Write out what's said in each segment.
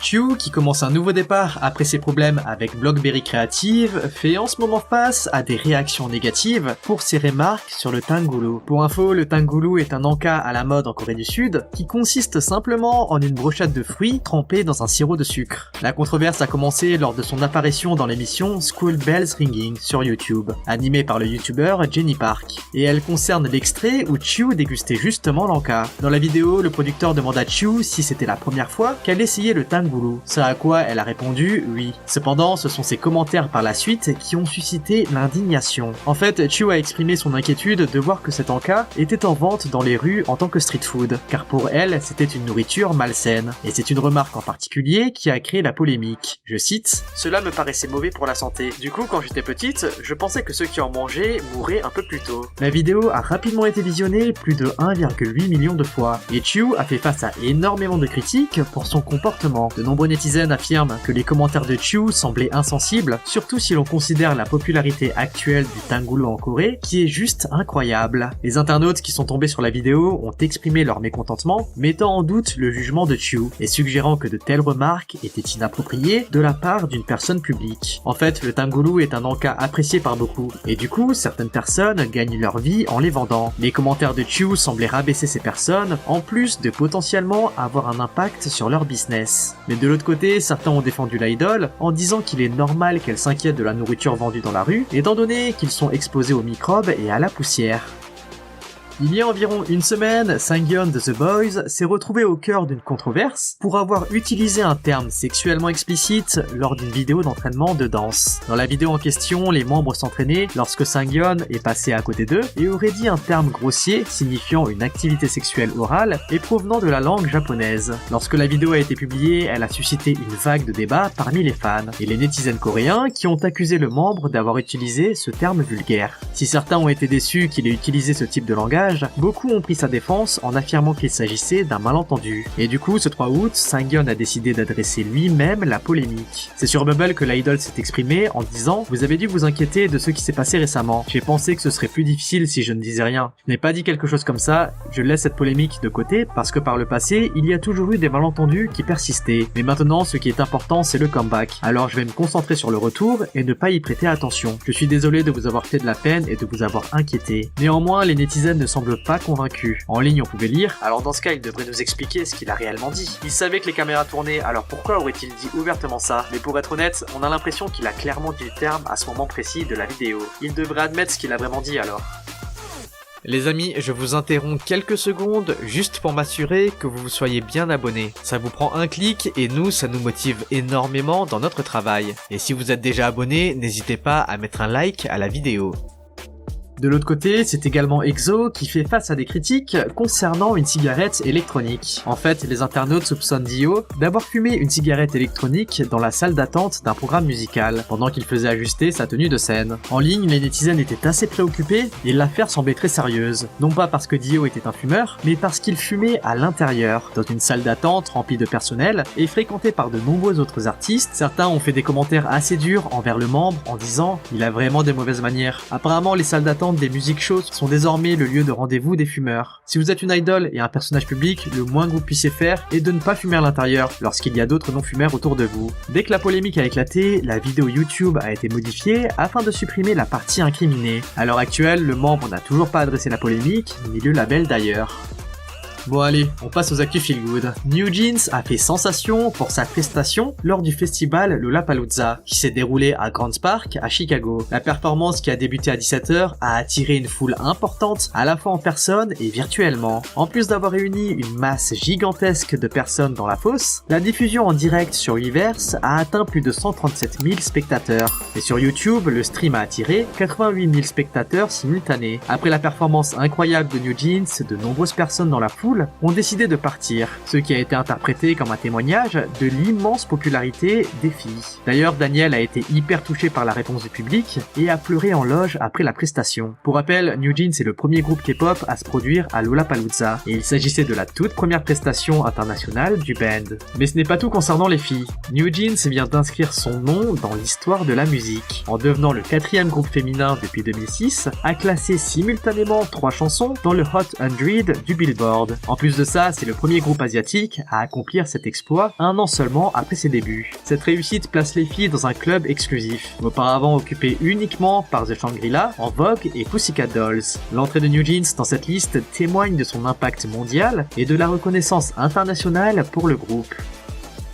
Chu, qui commence un nouveau départ après ses problèmes avec Blockberry Creative, fait en ce moment face à des réactions négatives pour ses remarques sur le tangulu. Pour info, le tangulu est un encas à la mode en Corée du Sud, qui consiste simplement en une brochette de fruits trempée dans un sirop de sucre. La controverse a commencé lors de son apparition dans l'émission School Bells Ringing sur YouTube, animée par le youtubeur Jenny Park, et elle concerne l'extrait où Chu dégustait justement l'encas. Dans la vidéo, le producteur demande à Chu si c'était la première fois qu'elle essayait le tangulu, ce à quoi elle a répondu oui. Cependant, ce sont ses commentaires par la suite qui ont suscité l'indignation. En fait, Chu a exprimé son inquiétude de voir que cet encas était en vente dans les rues en tant que street food, car pour elle, c'était une nourriture malsaine. Et c'est une remarque en particulier qui a créé la polémique. Je cite, « Cela me paraissait mauvais pour la santé. Du coup, quand j'étais petite, je pensais que ceux qui en mangeaient mourraient un peu plus tôt. » La vidéo a rapidement été visionnée plus de 1,8 million de fois, et Chu a fait face à énormément de critiques pour son comportement. De nombreux netizens affirment que les commentaires de Chu semblaient insensibles, surtout si l'on considère la popularité actuelle du tangulu en Corée, qui est juste incroyable. Les internautes qui sont tombés sur la vidéo ont exprimé leur mécontentement, mettant en doute le jugement de Chu, et suggérant que de telles remarques étaient inappropriées de la part d'une personne publique. En fait, le tangulu est un encas apprécié par beaucoup, et du coup, certaines personnes gagnent leur vie en les vendant. Les commentaires de Chu semblaient rabaisser ces personnes, en plus de potentiellement avoir un impact sur leur business. Mais de l'autre côté, certains ont défendu l'idole en disant qu'il est normal qu'elle s'inquiète de la nourriture vendue dans la rue, étant donné qu'ils sont exposés aux microbes et à la poussière. Il y a environ une semaine, Sangyeon de The Boys s'est retrouvé au cœur d'une controverse pour avoir utilisé un terme sexuellement explicite lors d'une vidéo d'entraînement de danse. Dans la vidéo en question, les membres s'entraînaient lorsque Sangyeon est passé à côté d'eux et aurait dit un terme grossier signifiant une activité sexuelle orale et provenant de la langue japonaise. Lorsque la vidéo a été publiée, elle a suscité une vague de débats parmi les fans et les netizens coréens qui ont accusé le membre d'avoir utilisé ce terme vulgaire. Si certains ont été déçus qu'il ait utilisé ce type de langage, beaucoup ont pris sa défense en affirmant qu'il s'agissait d'un malentendu. Et du coup, ce 3 août, Sangyeon a décidé d'adresser lui-même la polémique. C'est sur Bubble que l'idol s'est exprimé en disant « Vous avez dû vous inquiéter de ce qui s'est passé récemment. J'ai pensé que ce serait plus difficile si je ne disais rien. Je n'ai pas dit quelque chose comme ça, je laisse cette polémique de côté parce que par le passé, il y a toujours eu des malentendus qui persistaient. Mais maintenant, ce qui est important, c'est le comeback. Alors je vais me concentrer sur le retour et ne pas y prêter attention. Je suis désolé de vous avoir fait de la peine et de vous avoir inquiété. Néanmoins, les netizens ne semble pas convaincu. En ligne, on pouvait lire « Alors dans ce cas, il devrait nous expliquer ce qu'il a réellement dit. Il savait que les caméras tournaient, alors pourquoi aurait-il dit ouvertement ça ?» Mais pour être honnête, on a l'impression qu'il a clairement dit le terme à ce moment précis de la vidéo. Il devrait admettre ce qu'il a vraiment dit alors. Les amis, je vous interromps quelques secondes juste pour m'assurer que vous soyez bien abonnés. Ça vous prend un clic et nous, ça nous motive énormément dans notre travail. Et si vous êtes déjà abonné, n'hésitez pas à mettre un like à la vidéo. De l'autre côté, c'est également EXO qui fait face à des critiques concernant une cigarette électronique. En fait, les internautes soupçonnent Dio d'avoir fumé une cigarette électronique dans la salle d'attente d'un programme musical, pendant qu'il faisait ajuster sa tenue de scène. En ligne, les netizens étaient assez préoccupés et l'affaire semblait très sérieuse. Non pas parce que Dio était un fumeur, mais parce qu'il fumait à l'intérieur, dans une salle d'attente remplie de personnel et fréquentée par de nombreux autres artistes. Certains ont fait des commentaires assez durs envers le membre en disant « Il a vraiment des mauvaises manières ». Apparemment, les salles d'attente des music shows sont désormais le lieu de rendez-vous des fumeurs. Si vous êtes une idole et un personnage public, le moins que vous puissiez faire est de ne pas fumer à l'intérieur lorsqu'il y a d'autres non-fumeurs autour de vous. Dès que la polémique a éclaté, la vidéo YouTube a été modifiée afin de supprimer la partie incriminée. À l'heure actuelle, le membre n'a toujours pas adressé la polémique, ni le label d'ailleurs. Bon allez, on passe aux actus feel good. New Jeans a fait sensation pour sa prestation lors du festival Lollapalooza, qui s'est déroulé à Grants Park à Chicago. La performance qui a débuté à 17h a attiré une foule importante, à la fois en personne et virtuellement. En plus d'avoir réuni une masse gigantesque de personnes dans la fosse, la diffusion en direct sur Weverse a atteint plus de 137 000 spectateurs. Et sur YouTube, le stream a attiré 88 000 spectateurs simultanés. Après la performance incroyable de New Jeans, de nombreuses personnes dans la foule ont décidé de partir, ce qui a été interprété comme un témoignage de l'immense popularité des filles. D'ailleurs, Daniel a été hyper touché par la réponse du public et a pleuré en loge après la prestation. Pour rappel, New Jeans est le premier groupe K-pop à se produire à Lollapalooza, et il s'agissait de la toute première prestation internationale du band. Mais ce n'est pas tout concernant les filles. New Jeans vient d'inscrire son nom dans l'histoire de la musique, en devenant le 4e groupe féminin depuis 2006 à classer simultanément 3 chansons dans le Hot 100 du Billboard. En plus de ça, c'est le premier groupe asiatique à accomplir cet exploit un an seulement après ses débuts. Cette réussite place les filles dans un club exclusif, auparavant occupé uniquement par The Shangri-La, En Vogue et Pussycat Dolls. L'entrée de New Jeans dans cette liste témoigne de son impact mondial et de la reconnaissance internationale pour le groupe.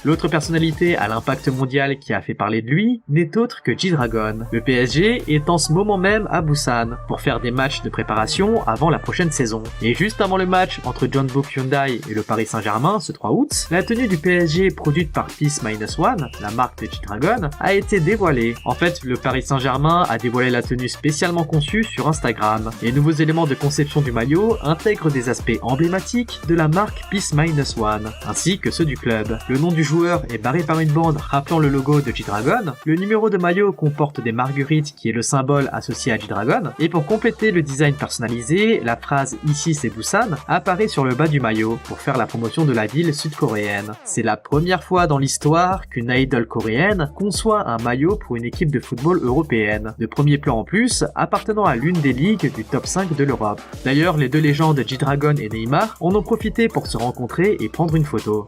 L'autre personnalité à l'impact mondial qui a fait parler de lui n'est autre que G-Dragon. Le PSG est en ce moment même à Busan pour faire des matchs de préparation avant la prochaine saison. Et juste avant le match entre Jeonbuk Hyundai et le Paris Saint-Germain ce 3 août, la tenue du PSG produite par Peace-One, la marque de G-Dragon, a été dévoilée. En fait, le Paris Saint-Germain a dévoilé la tenue spécialement conçue sur Instagram. Les nouveaux éléments de conception du maillot intègrent des aspects emblématiques de la marque Peace-One, ainsi que ceux du club. Le nom du joueur est barré par une bande rappelant le logo de G-Dragon, le numéro de maillot comporte des marguerites qui est le symbole associé à G-Dragon, et pour compléter le design personnalisé, la phrase « Ici c'est Busan » apparaît sur le bas du maillot pour faire la promotion de la ville sud-coréenne. C'est la première fois dans l'histoire qu'une idol coréenne conçoit un maillot pour une équipe de football européenne, de premier plan en plus, appartenant à l'une des ligues du top 5 de l'Europe. D'ailleurs, les deux légendes G-Dragon et Neymar en ont profité pour se rencontrer et prendre une photo.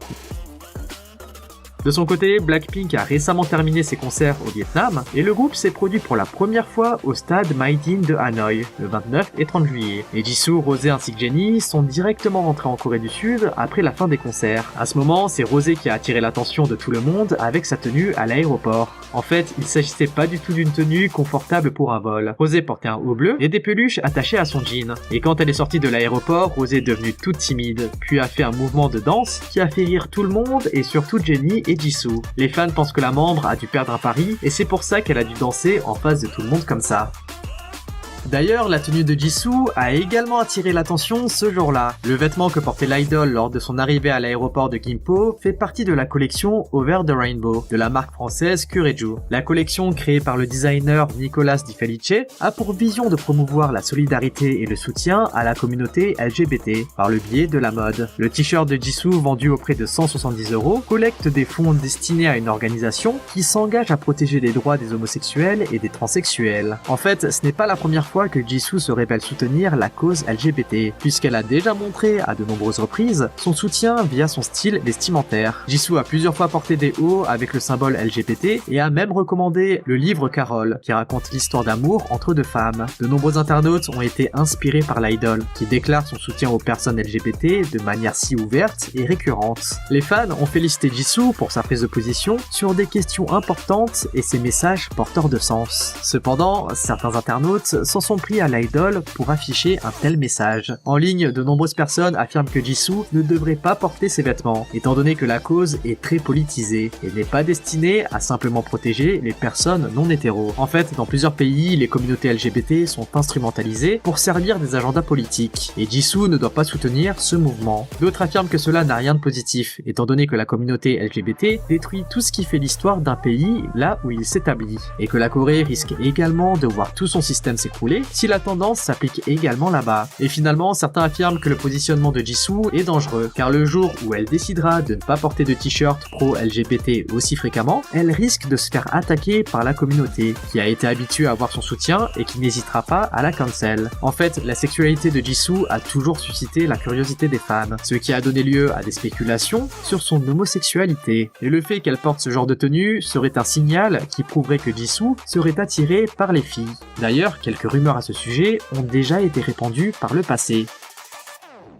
De son côté, Blackpink a récemment terminé ses concerts au Vietnam et le groupe s'est produit pour la première fois au stade Maidin de Hanoï le 29 et 30 juillet. Et Jisoo, Rosé ainsi que Jennie sont directement rentrés en Corée du Sud après la fin des concerts. À ce moment, c'est Rosé qui a attiré l'attention de tout le monde avec sa tenue à l'aéroport. En fait, il s'agissait pas du tout d'une tenue confortable pour un vol. Rosé portait un haut bleu et des peluches attachées à son jean. Et quand elle est sortie de l'aéroport, Rosé est devenue toute timide, puis a fait un mouvement de danse qui a fait rire tout le monde et surtout Jennie et Jisoo. Les fans pensent que la membre a dû perdre un pari et c'est pour ça qu'elle a dû danser en face de tout le monde comme ça. D'ailleurs, la tenue de Jisoo a également attiré l'attention ce jour-là. Le vêtement que portait l'idol lors de son arrivée à l'aéroport de Gimpo fait partie de la collection Over the Rainbow de la marque française Kureju. La collection créée par le designer Nicolas Di Felice a pour vision de promouvoir la solidarité et le soutien à la communauté LGBT par le biais de la mode. Le t-shirt de Jisoo vendu au prix de 170 € collecte des fonds destinés à une organisation qui s'engage à protéger les droits des homosexuels et des transsexuels. En fait, ce n'est pas la première fois que Jisoo se révèle soutenir la cause LGBT, puisqu'elle a déjà montré à de nombreuses reprises son soutien via son style vestimentaire. Jisoo a plusieurs fois porté des hauts avec le symbole LGBT et a même recommandé le livre Carole, qui raconte l'histoire d'amour entre deux femmes. De nombreux internautes ont été inspirés par l'idol, qui déclare son soutien aux personnes LGBT de manière si ouverte et récurrente. Les fans ont félicité Jisoo pour sa prise de position sur des questions importantes et ses messages porteurs de sens. Cependant, certains internautes s'en sont pris à l'idol pour afficher un tel message. En ligne, de nombreuses personnes affirment que Jisoo ne devrait pas porter ses vêtements, étant donné que la cause est très politisée et n'est pas destinée à simplement protéger les personnes non hétéros. En fait, dans plusieurs pays, les communautés LGBT sont instrumentalisées pour servir des agendas politiques, et Jisoo ne doit pas soutenir ce mouvement. D'autres affirment que cela n'a rien de positif, étant donné que la communauté LGBT détruit tout ce qui fait l'histoire d'un pays là où il s'établit, et que la Corée risque également de voir tout son système s'écrouler si la tendance s'applique également là-bas. Et finalement, certains affirment que le positionnement de Jisoo est dangereux, car le jour où elle décidera de ne pas porter de t-shirt pro-LGBT aussi fréquemment, elle risque de se faire attaquer par la communauté, qui a été habituée à avoir son soutien et qui n'hésitera pas à la cancel. En fait, la sexualité de Jisoo a toujours suscité la curiosité des fans, ce qui a donné lieu à des spéculations sur son homosexualité. Et le fait qu'elle porte ce genre de tenue serait un signal qui prouverait que Jisoo serait attirée par les filles. D'ailleurs, quelques rumeurs à ce sujet ont déjà été répandues par le passé.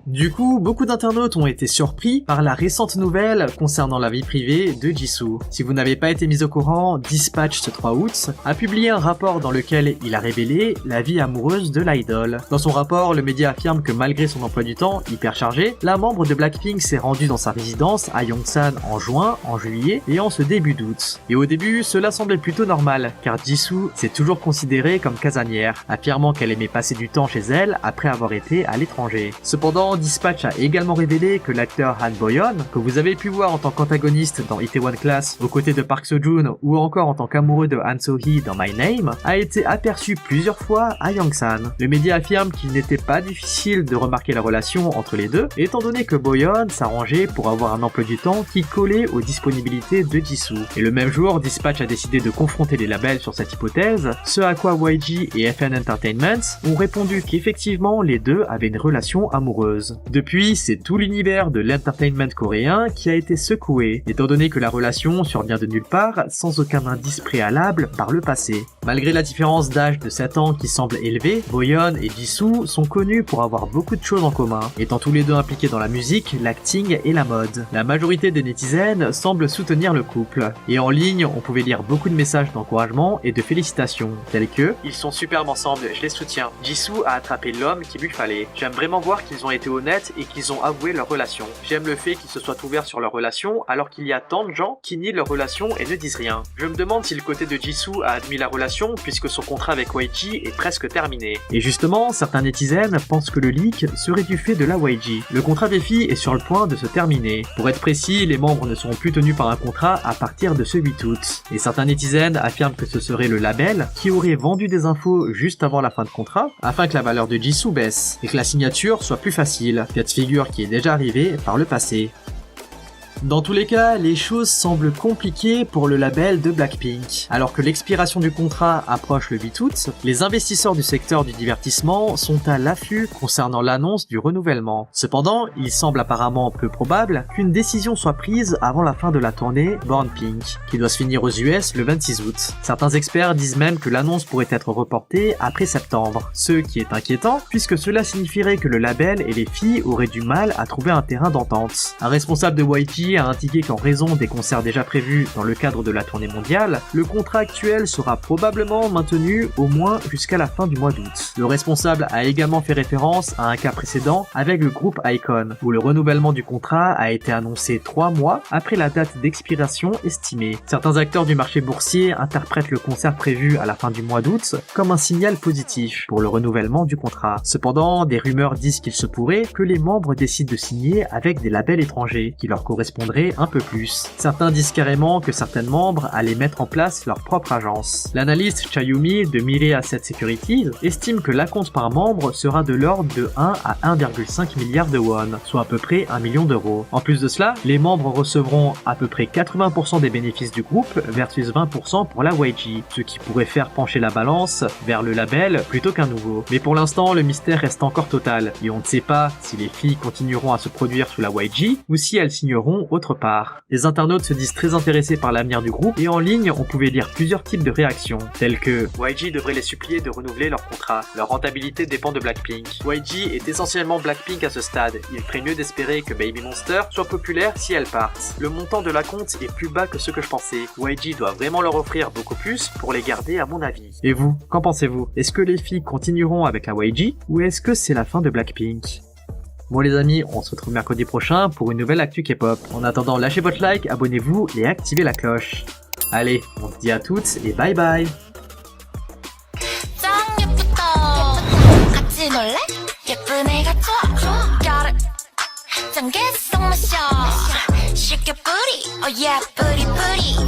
Du coup, beaucoup d'internautes ont été surpris par la récente nouvelle concernant la vie privée de Jisoo. Si vous n'avez pas été mis au courant, Dispatch ce 3 août a publié un rapport dans lequel il a révélé la vie amoureuse de l'idol. Dans son rapport, le média affirme que malgré son emploi du temps hyper chargé, la membre de Blackpink s'est rendue dans sa résidence à Yongsan en juin, en juillet et en ce début d'août. Et au début, cela semblait plutôt normal, car Jisoo s'est toujours considérée comme casanière, affirmant qu'elle aimait passer du temps chez elle après avoir été à l'étranger. Cependant, Dispatch a également révélé que l'acteur Han Bo-yeon, que vous avez pu voir en tant qu'antagoniste dans Itaewon Class aux côtés de Park Seo-joon ou encore en tant qu'amoureux de Han So-hee dans My Name, a été aperçu plusieurs fois à Yongsan. Le média affirme qu'il n'était pas difficile de remarquer la relation entre les deux, étant donné que Bo-yeon s'arrangeait pour avoir un emploi du temps qui collait aux disponibilités de Jisoo. Et le même jour, Dispatch a décidé de confronter les labels sur cette hypothèse, ce à quoi YG et FN Entertainment ont répondu qu'effectivement les deux avaient une relation amoureuse. chose. Depuis, c'est tout l'univers de l'entertainment coréen qui a été secoué, étant donné que la relation survient de nulle part, sans aucun indice préalable par le passé. Malgré la différence d'âge de 7 ans qui semble élevée, Boyeon et Jisoo sont connus pour avoir beaucoup de choses en commun, étant tous les deux impliqués dans la musique, l'acting et la mode. La majorité des netizens semblent soutenir le couple, et en ligne, on pouvait lire beaucoup de messages d'encouragement et de félicitations, tels que « Ils sont superbes ensemble, je les soutiens. Jisoo a attrapé l'homme qu'il lui fallait. J'aime vraiment voir qu'ils ont été honnêtes et qu'ils ont avoué leur relation. J'aime le fait qu'ils se soient ouverts sur leur relation alors qu'il y a tant de gens qui nient leur relation et ne disent rien. Je me demande si le côté de Jisoo a admis la relation puisque son contrat avec YG est presque terminé. » Et justement, certains netizens pensent que le leak serait du fait de la YG. Le contrat des filles est sur le point de se terminer. Pour être précis, les membres ne seront plus tenus par un contrat à partir de ce 8 août. Et certains netizens affirment que ce serait le label qui aurait vendu des infos juste avant la fin de contrat afin que la valeur de Jisoo baisse et que la signature soit plus facile, cas de figure qui est déjà arrivé par le passé. Dans tous les cas, les choses semblent compliquées pour le label de Blackpink. Alors que l'expiration du contrat approche le 8 août, les investisseurs du secteur du divertissement sont à l'affût concernant l'annonce du renouvellement. Cependant, il semble apparemment peu probable qu'une décision soit prise avant la fin de la tournée Born Pink, qui doit se finir aux US le 26 août. Certains experts disent même que l'annonce pourrait être reportée après septembre, ce qui est inquiétant puisque cela signifierait que le label et les filles auraient du mal à trouver un terrain d'entente. Un responsable de YG a indiqué qu'en raison des concerts déjà prévus dans le cadre de la tournée mondiale, le contrat actuel sera probablement maintenu au moins jusqu'à la fin du mois d'août. Le responsable a également fait référence à un cas précédent avec le groupe iKON, où le renouvellement du contrat a été annoncé 3 mois après la date d'expiration estimée. Certains acteurs du marché boursier interprètent le concert prévu à la fin du mois d'août comme un signal positif pour le renouvellement du contrat. Cependant, des rumeurs disent qu'il se pourrait que les membres décident de signer avec des labels étrangers qui leur correspondraient un peu plus. Certains disent carrément que certains membres allaient mettre en place leur propre agence. L'analyste Chayumi de Mirai Asset Securities estime que l'acompte par membre sera de l'ordre de 1 à 1,5 milliard de won, soit à peu près 1 million d'euros. En plus de cela, les membres recevront à peu près 80% des bénéfices du groupe versus 20% pour la YG, ce qui pourrait faire pencher la balance vers le label plutôt qu'un nouveau. Mais pour l'instant, le mystère reste encore total et on ne sait pas si les filles continueront à se produire sous la YG ou si elles signeront autre part. Les internautes se disent très intéressés par l'avenir du groupe et en ligne on pouvait lire plusieurs types de réactions, telles que YG devrait les supplier de renouveler leur contrat, leur rentabilité dépend de Blackpink. YG est essentiellement Blackpink à ce stade, il ferait mieux d'espérer que Baby Monster soit populaire si elles partent. Le montant de l'acompte est plus bas que ce que je pensais, YG doit vraiment leur offrir beaucoup plus pour les garder à mon avis. Et vous, qu'en pensez-vous? Est-ce que les filles continueront avec la YG ou est-ce que c'est la fin de Blackpink? Bon les amis, on se retrouve mercredi prochain pour une nouvelle actu K-pop. En attendant, lâchez votre like, abonnez-vous et activez la cloche. Allez, on se dit à toutes et bye bye.